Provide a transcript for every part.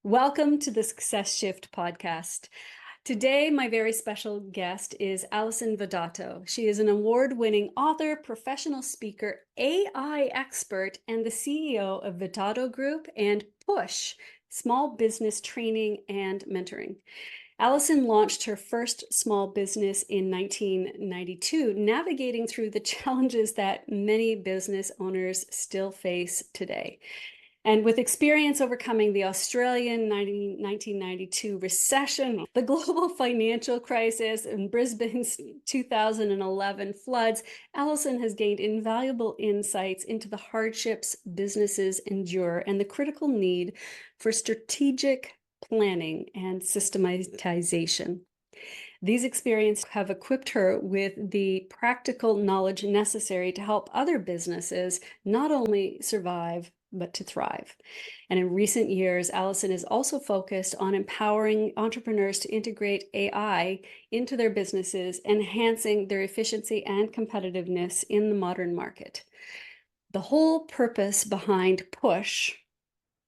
Welcome to the Success Shift podcast. Today, my very special guest is Alison Vidotto. She is an award-winning author, professional speaker, AI expert, and the CEO of Vidotto Group and Push, small business training and mentoring. Alison launched her first small business in 1992, navigating through the challenges that many business owners still face today. And with experience overcoming the Australian 1992 recession, the global financial crisis, and Brisbane's 2011 floods, Alison has gained invaluable insights into the hardships businesses endure and the critical need for strategic planning and systematization. These experiences have equipped her with the practical knowledge necessary to help other businesses not only survive, but to thrive. And in recent years, Alison is also focused on empowering entrepreneurs to integrate AI into their businesses, enhancing their efficiency and competitiveness in the modern market. The whole purpose behind Push,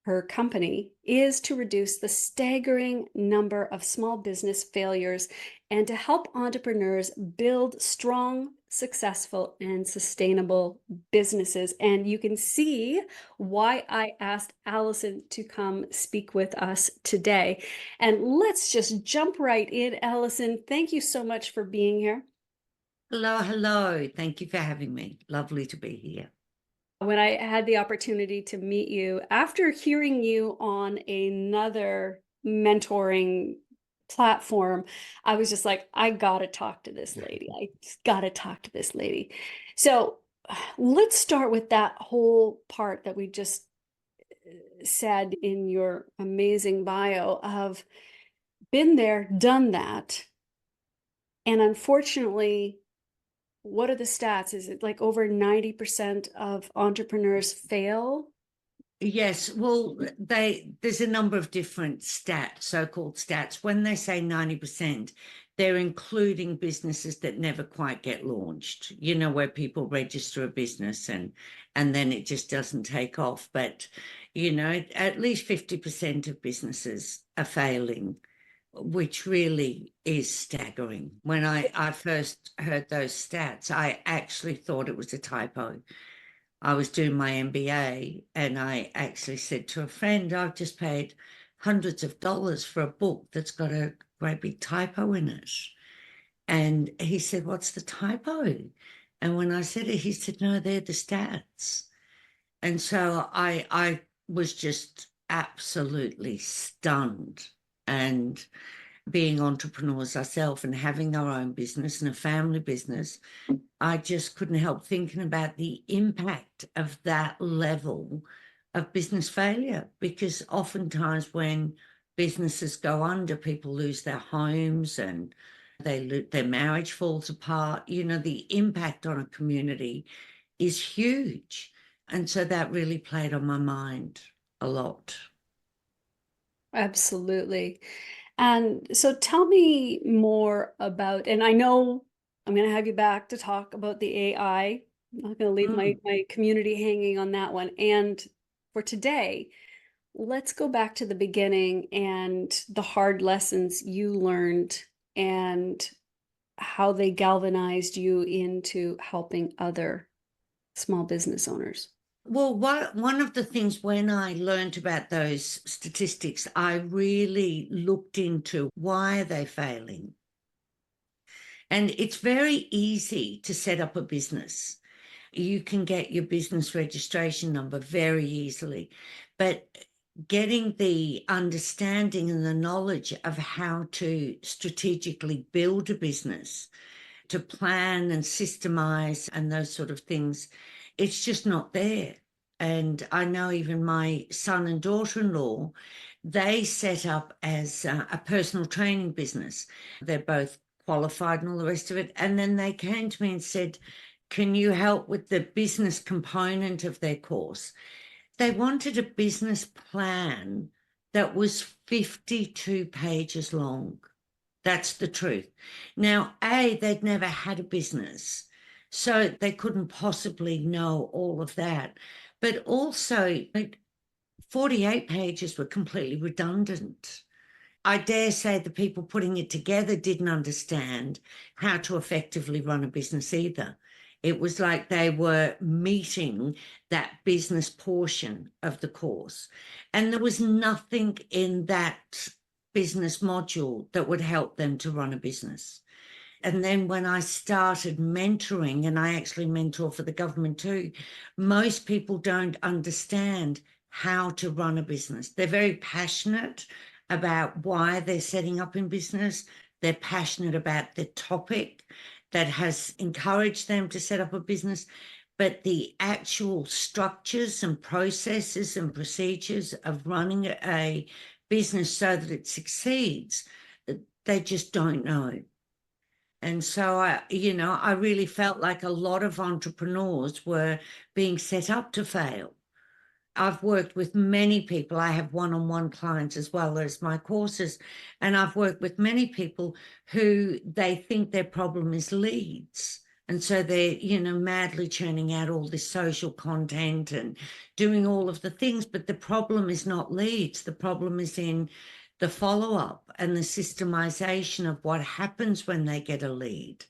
her company, is to reduce the staggering number of small business failures and to help entrepreneurs build strong, successful, and sustainable businesses. And you can see why I asked Alison to come speak with us today. And let's just jump right in. Alison, thank you so much for being here. Hello. Thank you for having me. Lovely to be here. When I had the opportunity to meet you, after hearing you on another mentoring platform, I was just like, I got to talk to this lady. I just got to talk to this lady. So let's start with that whole part that we just said in your amazing bio of been there, done that. And unfortunately, what are the stats? Is it like over 90% of entrepreneurs fail? Yes, well, there's a number of different stats, so-called stats. When they say 90%, they're including businesses that never quite get launched, where people register a business and then it just doesn't take off. But, at least 50% of businesses are failing, which really is staggering. When I first heard those stats, I actually thought it was a typo. I was doing my MBA and I actually said to a friend, I've just paid hundreds of dollars for a book that's got a great big typo in it. And he said, what's the typo? And when I said it, he said, no, they're the stats. And so I was just absolutely stunned. And being entrepreneurs ourselves and having our own business and a family business, I just couldn't help thinking about the impact of that level of business failure, because oftentimes when businesses go under, people lose their homes and their marriage falls apart. The impact on a community is huge. And so that really played on my mind a lot. Absolutely. And so tell me more about, and I know I'm going to have you back to talk about the AI. I'm not going to leave my community hanging on that one. And for today, let's go back to the beginning and the hard lessons you learned and how they galvanized you into helping other small business owners. Well, one of the things when I learned about those statistics, I really looked into why are they failing. And it's very easy to set up a business. You can get your business registration number very easily, but getting the understanding and the knowledge of how to strategically build a business, to plan and systemize and those sort of things, it's just not there. And I know even my son and daughter-in-law, they set up as a personal training business. They're both qualified and all the rest of it. And then they came to me and said, can you help with the business component of their course? They wanted a business plan that was 52 pages long. That's the truth. Now, they'd never had a business, so they couldn't possibly know all of that. But also, 48 pages were completely redundant. I dare say the people putting it together didn't understand how to effectively run a business either. It was like they were meeting that business portion of the course. And there was nothing in that business module that would help them to run a business. And then when I started mentoring, and I actually mentor for the government too, most people don't understand how to run a business. They're very passionate about why they're setting up in business. They're passionate about the topic that has encouraged them to set up a business. But the actual structures and processes and procedures of running a business so that it succeeds, they just don't know. And so I really felt like a lot of entrepreneurs were being set up to fail. I've worked with many people. I have one-on-one clients as well as my courses. And I've worked with many people who they think their problem is leads. And so they're, madly churning out all this social content and doing all of the things. But the problem is not leads. The problem is in the follow-up and the systemization of what happens when they get a lead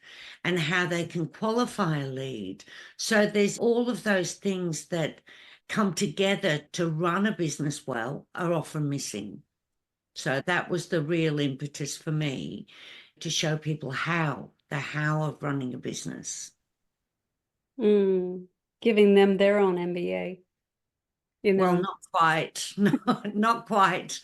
and how they can qualify a lead. So there's all of those things that come together to run a business well are often missing. So that was the real impetus for me, to show people the how of running a business. Giving them their own MBA. Well, not quite. No, not quite.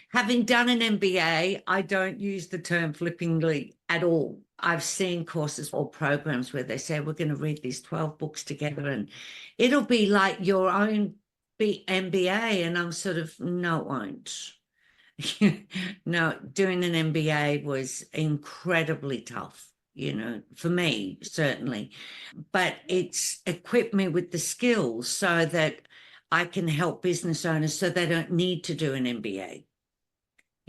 Having done an MBA, I don't use the term flippantly at all. I've seen courses or programs where they say, we're going to read these 12 books together and it'll be like your own MBA. And I'm sort of, no, it won't. No, doing an MBA was incredibly tough, for me, certainly. But it's equipped me with the skills so that I can help business owners so they don't need to do an MBA.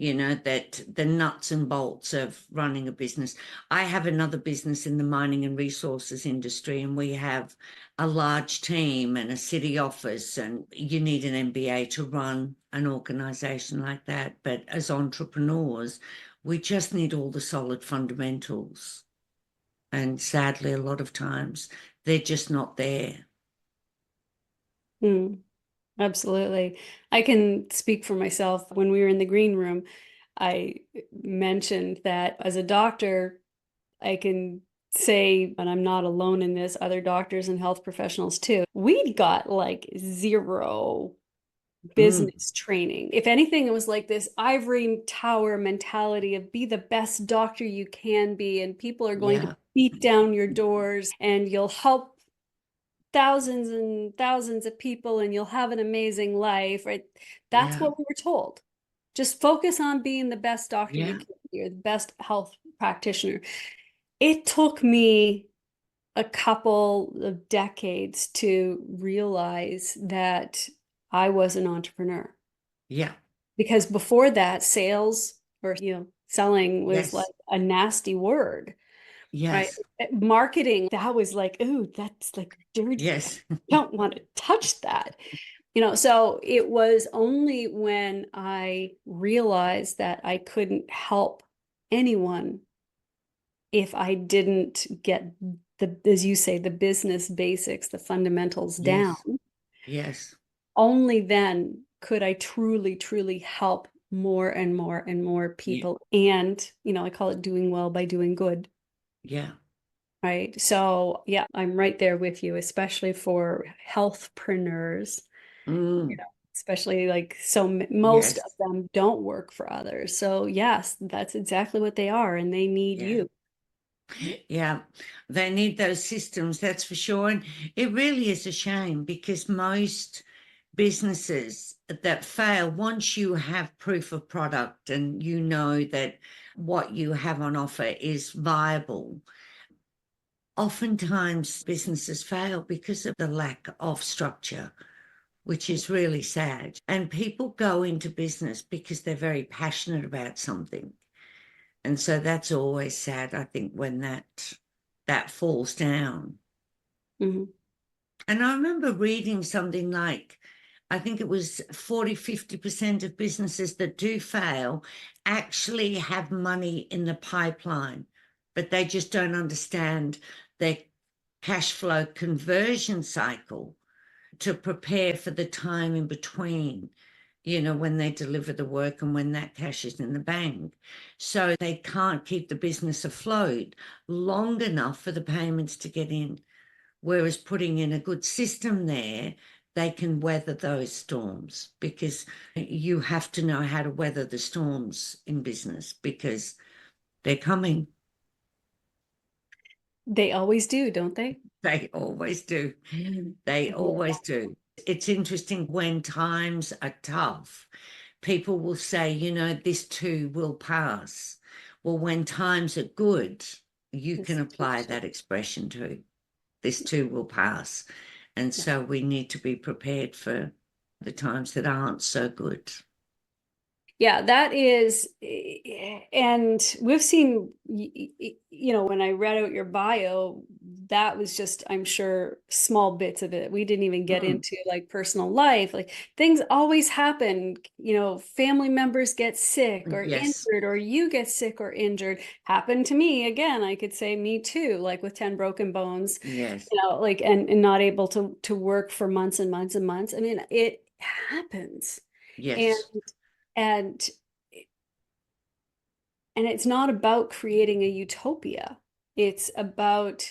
That the nuts and bolts of running a business. I have another business in the mining and resources industry, and we have a large team and a city office, and you need an MBA to run an organization like that. But as entrepreneurs, we just need all the solid fundamentals. And sadly, a lot of times they're just not there. Absolutely. I can speak for myself. When we were in the green room, I mentioned that as a doctor, I can say, and I'm not alone in this, other doctors and health professionals too, we got like zero business training. If anything, it was like this ivory tower mentality of be the best doctor you can be, and people are going to beat down your doors and you'll help thousands and thousands of people and you'll have an amazing life, right? That's what we were told. Just focus on being the best doctor you can be, or the best health practitioner. It took me a couple of decades to realize that I was an entrepreneur. Yeah. Because before that, sales or selling was like a nasty word. Yes. Right. Marketing, that was like, ooh, that's like dirty. Yes. Don't want to touch that. So it was only when I realized that I couldn't help anyone if I didn't get as you say, the business basics, the fundamentals down. Yes. Only then could I truly, truly help more and more and more people. And, I call it doing well by doing good. Yeah. Right. So yeah, I'm right there with you, especially for healthpreneurs, especially like, so most of them don't work for others. So yes, that's exactly what they are. And they need you. Yeah, they need those systems, that's for sure. And it really is a shame because most businesses that fail, once you have proof of product and you know that what you have on offer is viable, oftentimes businesses fail because of the lack of structure, which is really sad. And people go into business because they're very passionate about something. And so that's always sad, I think, when that falls down. And I remember reading something like, I think it was 40, 50% of businesses that do fail actually have money in the pipeline, but they just don't understand their cash flow conversion cycle to prepare for the time in between, when they deliver the work and when that cash is in the bank. So they can't keep the business afloat long enough for the payments to get in. Whereas putting in a good system there, they can weather those storms, because you have to know how to weather the storms in business because they're coming. They always do, don't they? They always do. They always do. It's interesting, when times are tough, people will say, this too will pass. Well, when times are good, you can apply that expression too. This too will pass. And so we need to be prepared for the times that aren't so good. Yeah, that is, and we've seen, when I read out your bio, that was just, I'm sure, small bits of it. We didn't even get into like personal life. Like, things always happen, family members get sick or injured, or you get sick or injured. Happened to me again. I could say me too, like with 10 broken bones. Yes. Like, and not able to work for months and months and months. I mean, it happens. Yes. And it's not about creating a utopia. It's about,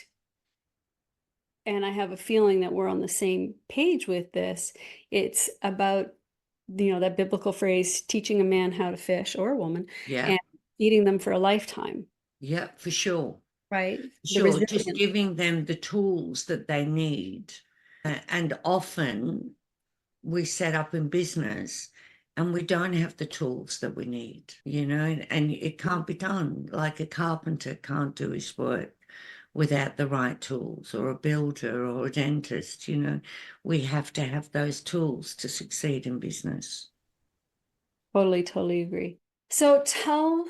and I have a feeling that we're on the same page with this, it's about, that biblical phrase, teaching a man how to fish, or a woman, and feeding them for a lifetime. Yeah, for sure. Right? Sure, just giving them the tools that they need. And often we set up in business and we don't have the tools that we need, and it can't be done. Like a carpenter can't do his work without the right tools, or a builder or a dentist. We have to have those tools to succeed in business. Totally agree. So tell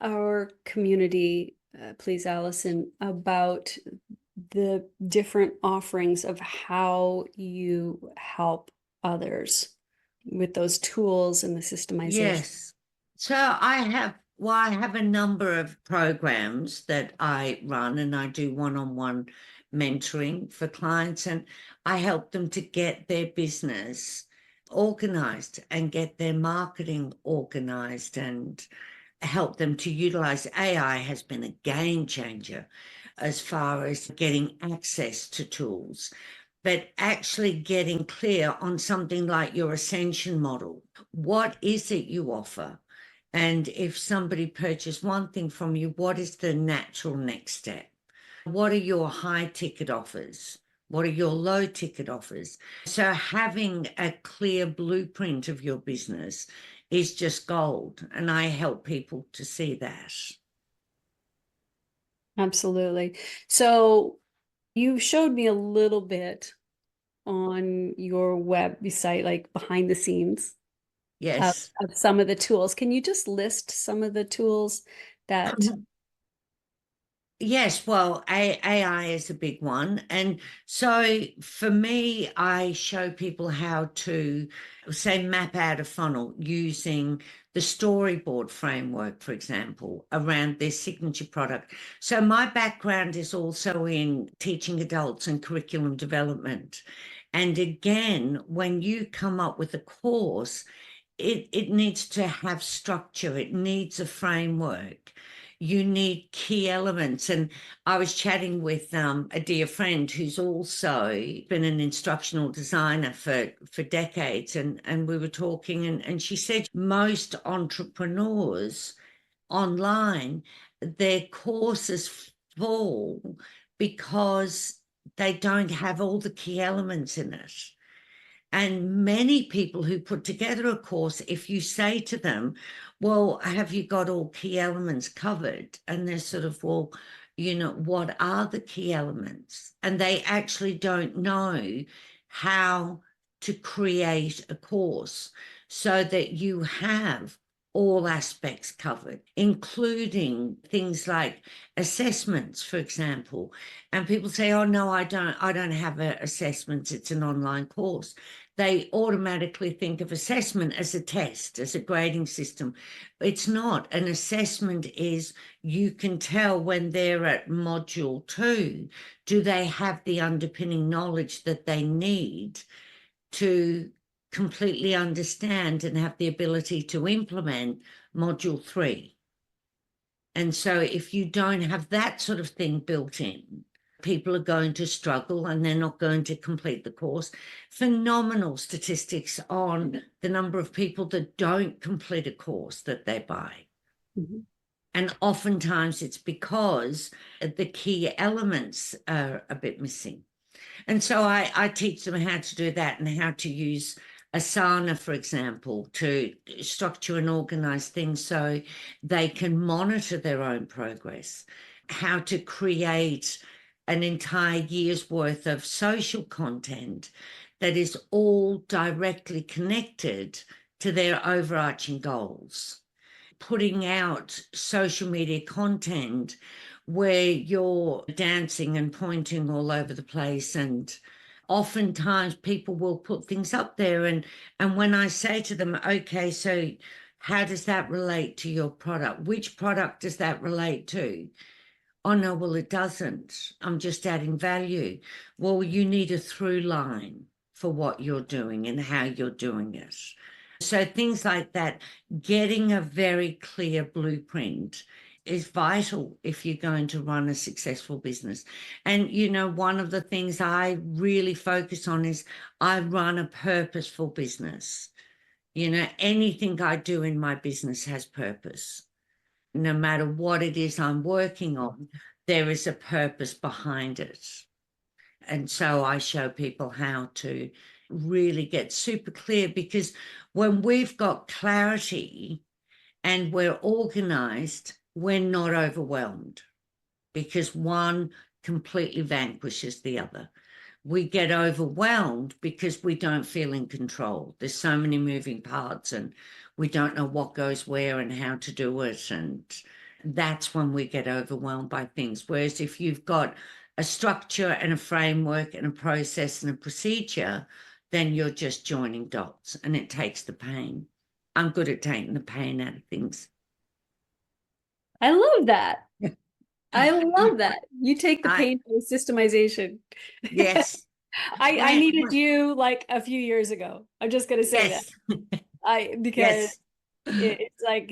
our community, please, Alison, about the different offerings of how you help others with those tools and the systemization. Yes. So I have a number of programs that I run, and I do one-on-one mentoring for clients, and I help them to get their business organized and get their marketing organized, and help them to utilize AI. Has been a game changer as far as getting access to tools, but actually getting clear on something like your ascension model. What is it you offer? And if somebody purchased one thing from you, what is the natural next step? What are your high ticket offers? What are your low ticket offers? So having a clear blueprint of your business is just gold. And I help people to see that. Absolutely. So you showed me a little bit on your website, like behind the scenes. Yes. Of some of the tools. Can you just list some of the tools that? Yes, well, AI is a big one. And so for me, I show people how to, say, map out a funnel using the storyboard framework, for example, around their signature product. So my background is also in teaching adults and curriculum development. And again, when you come up with a course, it needs to have structure. It needs a framework. You need key elements. And I was chatting with a dear friend who's also been an instructional designer for decades. And we were talking, and she said most entrepreneurs online, their courses fall because they don't have all the key elements in it. And many people who put together a course, if you say to them, well, have you got all key elements covered? And they're sort of, well, what are the key elements? And they actually don't know how to create a course so that you have all aspects covered, including things like assessments, for example. And people say, oh, no, I don't have assessments. It's an online course. they automatically think of assessment as a test, as a grading system. It's not. An assessment is, you can tell when they're at module 2, do they have the underpinning knowledge that they need to completely understand and have the ability to implement module 3. And so if you don't have that sort of thing built in, people are going to struggle and they're not going to complete the course. Phenomenal statistics on the number of people that don't complete a course that they buy. Mm-hmm. And oftentimes it's because the key elements are a bit missing. And so I teach them how to do that and how to use Asana, for example, to structure and organize things so they can monitor their own progress, how to create an entire year's worth of social content that is all directly connected to their overarching goals. Putting out social media content where you're dancing and pointing all over the place, and oftentimes people will put things up there, and when I say to them, okay, so how does that relate to your product? Which product does that relate to? Oh no, well, it doesn't. I'm just adding value. Well, you need a through line for what you're doing and how you're doing it. So things like that, getting a very clear blueprint is vital if you're going to run a successful business. And, you know, one of the things I really focus on is I run a purposeful business. You know, anything I do in my business has purpose. No matter what it is I'm working on, there is a purpose behind it. And so I show people how to really get super clear, because when we've got clarity and we're organized, we're not overwhelmed, because one completely vanquishes the other. We get overwhelmed because we don't feel in control. There's so many moving parts and we don't know what goes where and how to do it. And that's when we get overwhelmed by things. Whereas if you've got a structure and a framework and a process and a procedure, then you're just joining dots and it takes the pain. I'm good at taking the pain out of things. I love that. I love that. You take the pain out of systemization. Yes. I needed you like a few years ago. I'm just gonna say yes. that. Because yes. it's like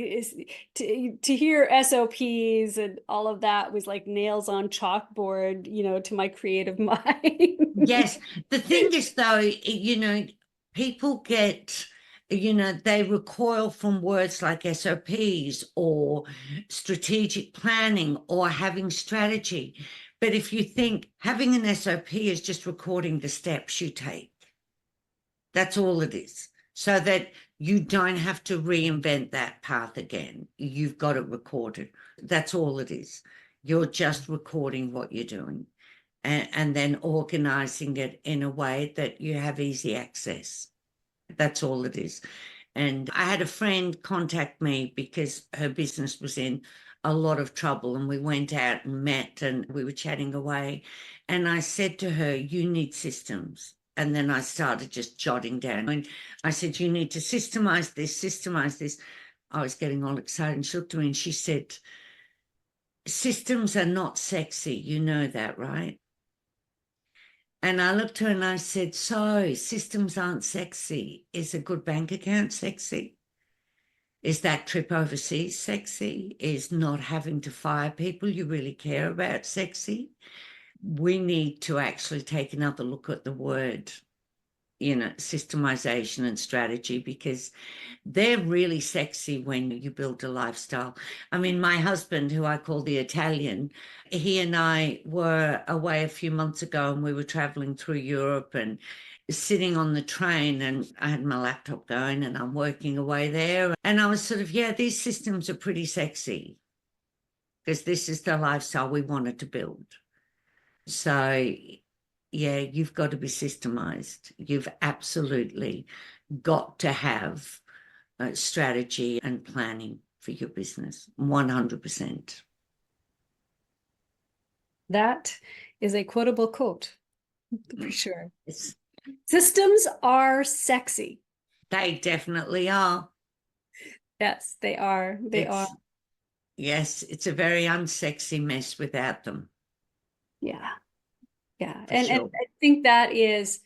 to hear SOPs and all of that was like nails on chalkboard, you know, to my creative mind. Yes. The thing is, though, you know, people get, you know, they recoil from words like SOPs or strategic planning or having strategy. But if you think having an SOP is just recording the steps you take, that's all it is. So that you don't have to reinvent that path again. You've got it recorded. That's all it is. You're just recording what you're doing and then organizing it in a way that you have easy access. That's all it is. And I had a friend contact me because her business was in a lot of trouble, and we went out and met and we were chatting away. And I said to her, you need systems. And then I started just jotting down. And I said, you need to systemize this, systemize this. I was getting all excited, and she looked at me and she said, systems are not sexy. You know that, right? And I looked at her and I said, so systems aren't sexy. Is a good bank account sexy? Is that trip overseas sexy? Is not having to fire people you really care about sexy? We need to actually take another look at the word, you know, systemization and strategy, because they're really sexy when you build a lifestyle. I mean, my husband, who I call the Italian, he and I were away a few months ago and we were traveling through Europe and sitting on the train, and I had my laptop going and I'm working away there. And I was sort of, yeah, these systems are pretty sexy because this is the lifestyle we wanted to build. So yeah, you've got to be systemized. You've absolutely got to have strategy and planning for your business, 100%. That is a quotable quote for sure. Yes. Systems are sexy. They definitely are. Yes, they are. They are. It's, yes, it's a very unsexy mess without them, Yeah. Yeah. for And sure. I think that is,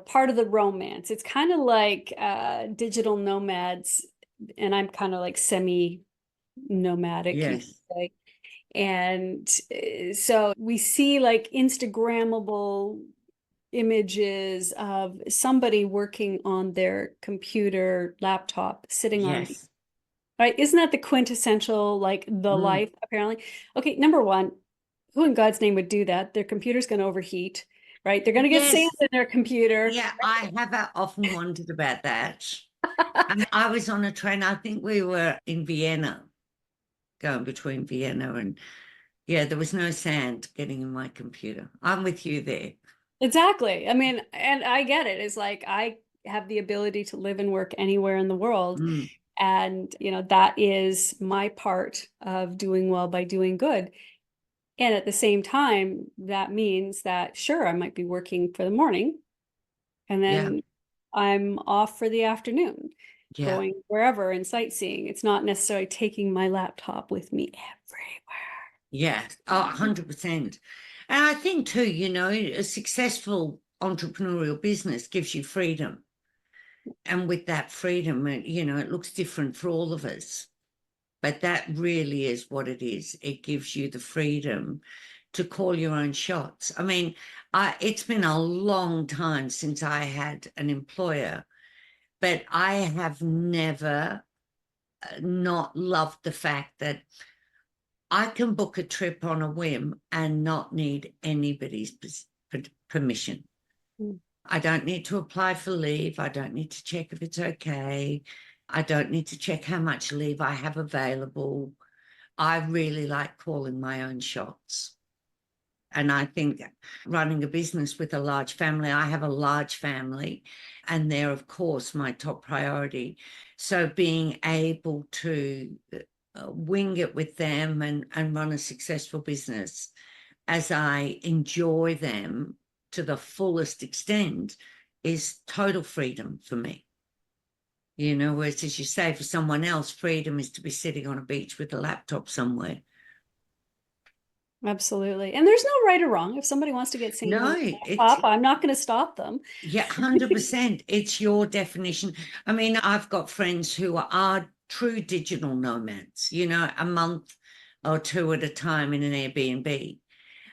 part of the romance. It's kind of like digital nomads, and I'm kind of like semi-nomadic, you could Yes, say. And so we see like Instagrammable images of somebody working on their computer, laptop, sitting on, yes. right? Isn't that the quintessential, like the Mm. life, apparently? Okay, number one, who in God's name would do that? Their computer's going to overheat, right? They're going to get sand Yes, in their computer. yeah, I have often wondered about that. I mean, I was on a train, I think we were in Vienna, going between Vienna and, yeah, there was no sand getting in my computer. I'm with you there. Exactly. I mean, and I get it. It's like I have the ability to live and work anywhere in the world. Mm, And, that is my part of doing well by doing good. And at the same time, that means that, sure, I might be working for the morning and yeah, then I'm off for the afternoon, yeah, going wherever and sightseeing. It's not necessarily taking my laptop with me everywhere. yeah. Oh, 100%. And I think too, a successful entrepreneurial business gives you freedom. And with that freedom, it looks different for all of us. But that really is what it is. It gives you the freedom to call your own shots. I mean, it's been a long time since I had an employer, but I have never not loved the fact that I can book a trip on a whim and not need anybody's permission. Mm. I don't need to apply for leave. I don't need to check if it's okay. I don't need to check how much leave I have available. I really like calling my own shots. And I think running a business with a large family, I have a large family, and they're, of course, my top priority. So being able to wing it with them and run a successful business as I enjoy them to the fullest extent is total freedom for me. Whereas, as you say, for someone else, freedom is to be sitting on a beach with a laptop somewhere. Absolutely. And there's no right or wrong. If somebody wants to get sand on No, the it's, laptop, I'm not going to stop them. yeah, 100%. It's your definition. I mean, I've got friends who are true digital nomads, a month or two at a time in an Airbnb.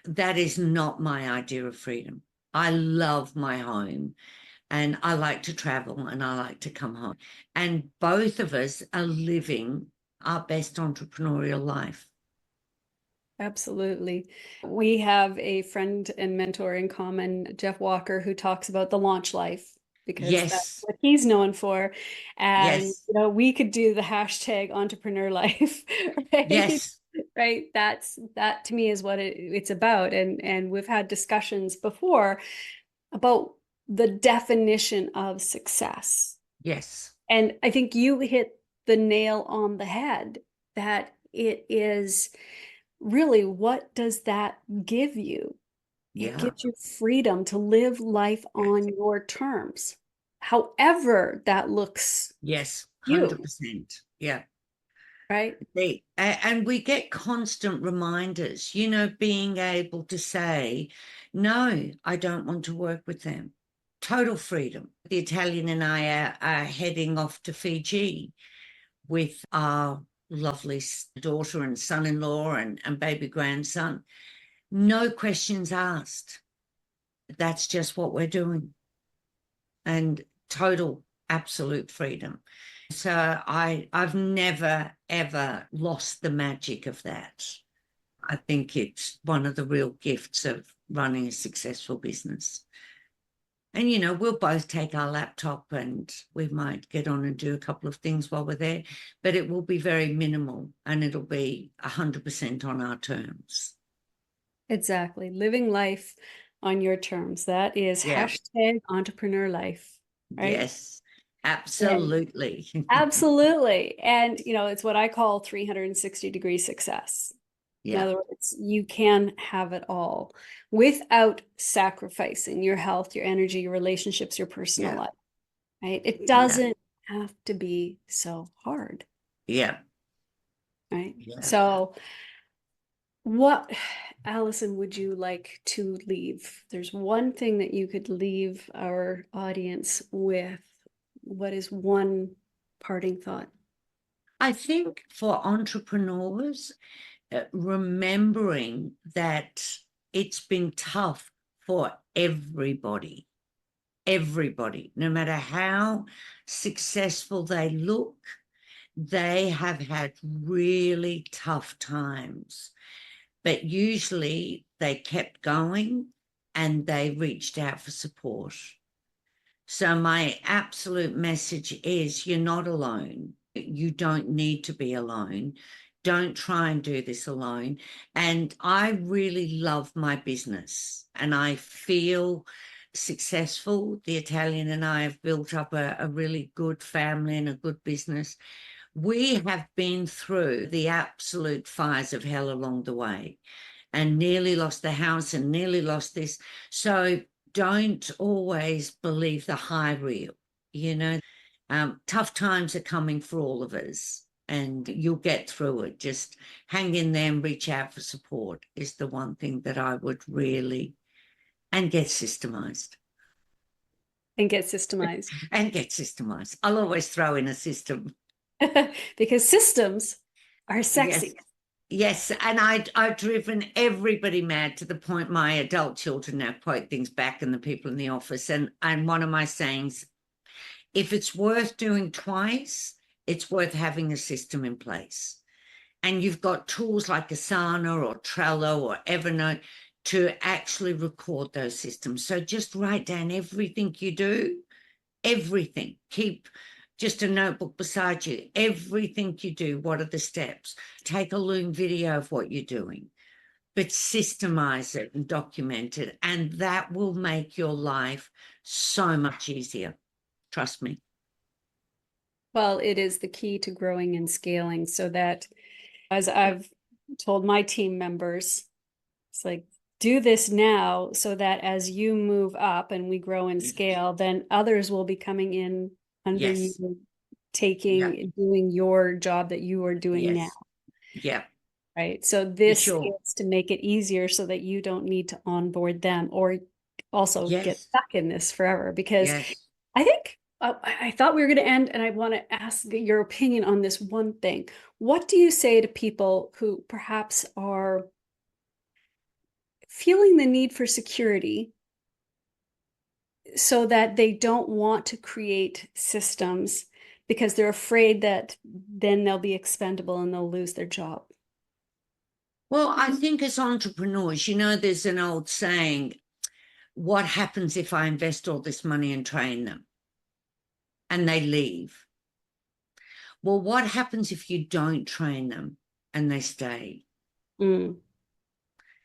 That is not my idea of freedom. I love my home and I like to travel and I like to come home. And both of us are living our best entrepreneurial life. Absolutely. We have a friend and mentor in common, Jeff Walker, who talks about the launch life because that's Yes, what he's known for. And, yes, we could do the hashtag entrepreneur life, right? yes, Right. That to me is what it's about. And we've had discussions before about the definition of success. yes, And I think you hit the nail on the head that it is really, what does that give you? It yeah, gives you freedom to live life on your terms, however that looks yes, you, 100%. Yeah. right? And we get constant reminders, being able to say, no, I don't want to work with them. Total freedom. The Italian and I are heading off to Fiji with our lovely daughter and son-in-law and baby grandson. No questions asked. That's just what we're doing. And total, absolute freedom. So I've never, ever lost the magic of that. I think it's one of the real gifts of running a successful business. And, we'll both take our laptop and we might get on and do a couple of things while we're there, but it will be very minimal and it'll be 100% on our terms. Exactly. Living life on your terms. That is Yeah. hashtag entrepreneur life, right? Yes, And absolutely. absolutely. And, it's what I call 360-degree success. In other words, you can have it all without sacrificing your health, your energy, your relationships, your personal life, right? It doesn't have to be so hard. Yeah. Right. Yeah. So what, Alison, would you like to leave? There's one thing that you could leave our audience with. What is one parting thought? I think for entrepreneurs, remembering that it's been tough for everybody, no matter how successful they look, they have had really tough times. But usually they kept going and they reached out for support. So my absolute message is you're not alone. You don't need to be alone. Don't try and do this alone. And I really love my business and I feel successful. The Italian and I have built up a really good family and a good business. We have been through the absolute fires of hell along the way and nearly lost the house and nearly lost this. So don't always believe the high reel, you know. Tough times are coming for all of us and you'll get through it. Just hang in there and reach out for support is the one thing that I would really, and get systemized. And get systemized. And get systemized. I'll always throw in a system. Because systems are sexy. Yes, and I've driven everybody mad to the point my adult children now quote things back and the people in the office. And one of my sayings, if it's worth doing twice, it's worth having a system in place. And you've got tools like Asana or Trello or Evernote to actually record those systems. So just write down everything you do, everything. Keep just a notebook beside you. Everything you do, what are the steps? Take a Loom video of what you're doing, but systemize it and document it. And that will make your life so much easier. Trust me. Well, it is the key to growing and scaling, so that, as I've told my team members, it's like, do this now so that as you move up and we grow and scale, then others will be coming in under you, doing your job that you are doing now. Yeah. Right. So this is to make it easier so that you don't need to onboard them or also get stuck in this forever. Because I think I thought we were going to end, and I want to ask your opinion on this one thing. What do you say to people who perhaps are feeling the need for security so that they don't want to create systems because they're afraid that then they'll be expendable and they'll lose their job? Well, I think as entrepreneurs, there's an old saying, what happens if I invest all this money and train them and they leave? Well, what happens if you don't train them and they stay?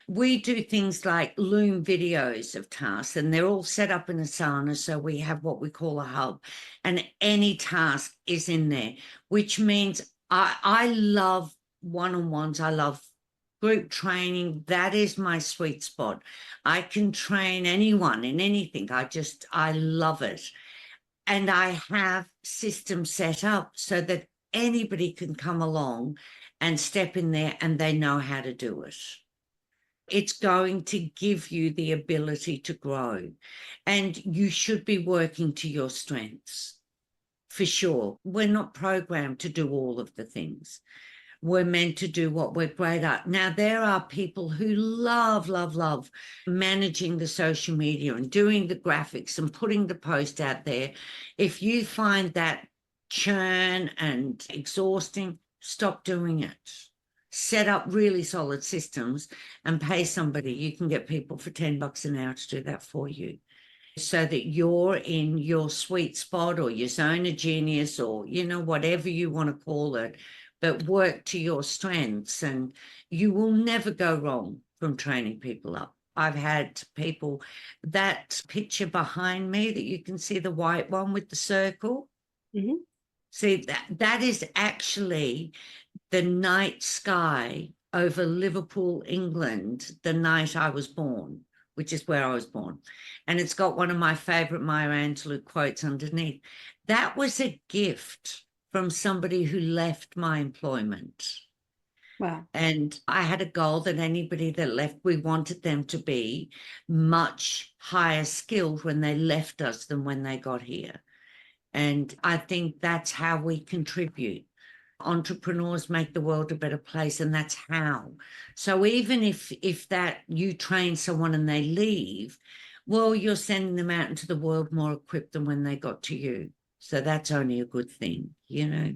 We do things like Loom videos of tasks, and they're all set up in Asana. So we have what we call a hub, and any task is in there, which means I love one-on-ones. I love group training. That is my sweet spot. I can train anyone in anything. I love it. And I have systems set up so that anybody can come along and step in there and they know how to do it. It's going to give you the ability to grow, and you should be working to your strengths for sure. We're not programmed to do all of the things. We're meant to do what we're great at. Now, there are people who love managing the social media and doing the graphics and putting the post out there. If you find that churn and exhausting, stop doing it. Set up really solid systems and pay somebody. You can get people for $10 an hour to do that for you, so that you're in your sweet spot or your zone of genius, or, whatever you want to call it, but work to your strengths, and you will never go wrong from training people up. I've had people, that picture behind me that you can see, the white one with the circle. See, that is actually the night sky over Liverpool, England, the night I was born, which is where I was born. And it's got one of my favorite Maya Angelou quotes underneath. That was a gift from somebody who left my employment. Wow. And I had a goal that anybody that left, we wanted them to be much higher skilled when they left us than when they got here. And I think that's how we contribute. Entrepreneurs make the world a better place, and that's how. So even if that you train someone and they leave, well, you're sending them out into the world more equipped than when they got to you. So that's only a good thing, you know.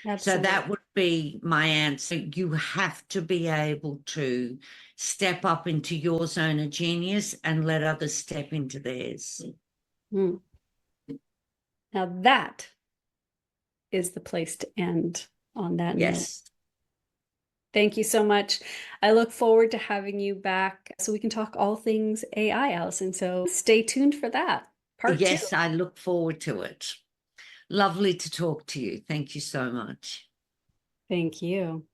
Absolutely. So that would be my answer. You have to be able to step up into your zone of genius and let others step into theirs. Mm. Now that is the place to end on that note. Yes. Thank you so much. I look forward to having you back so we can talk all things AI, Alison. So stay tuned for that. Part 2. Yes, I look forward to it. Lovely to talk to you. Thank you so much. Thank you.